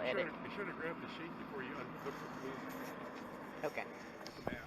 hit it. You should have grabbed the sheet before you unhooked the blue. Okay. The map.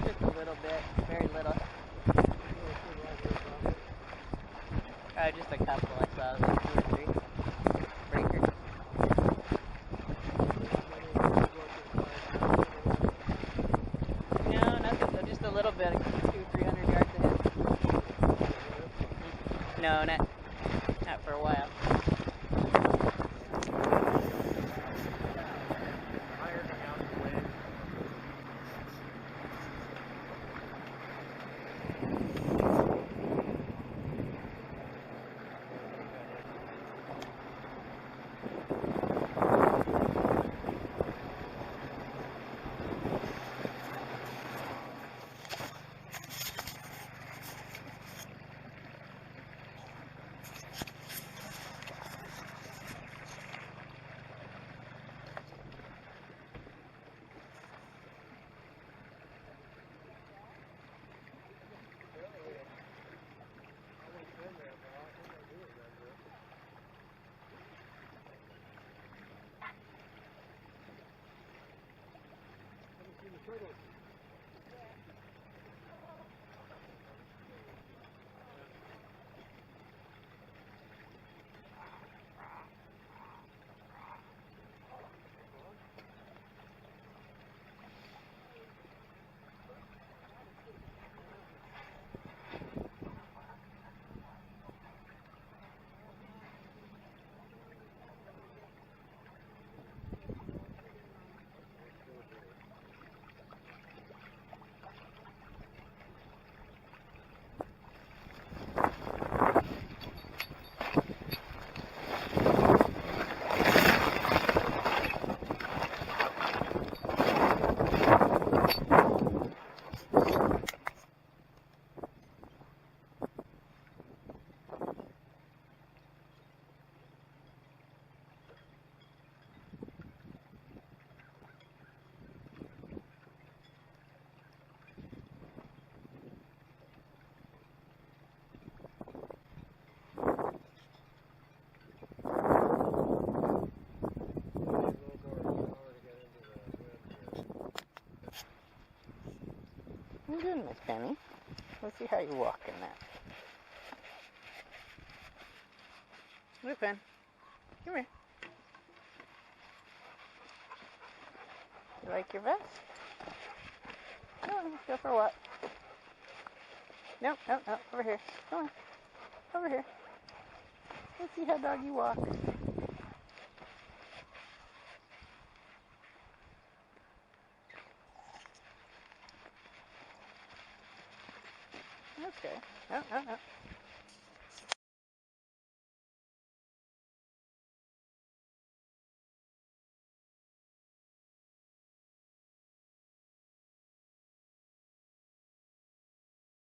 Just a little bit, very little. Just a couple I saw, like 2 or 3 breakers. No, nothing, just a little bit, 200-300 yards ahead. No, not for a while. You're good, Miss Penny. Let's see how you walk in that. Look, Finn. Come here. You like your vest? No, let's go for a walk. No, no, no, over here. Come on. Over here. Let's see how doggy walks.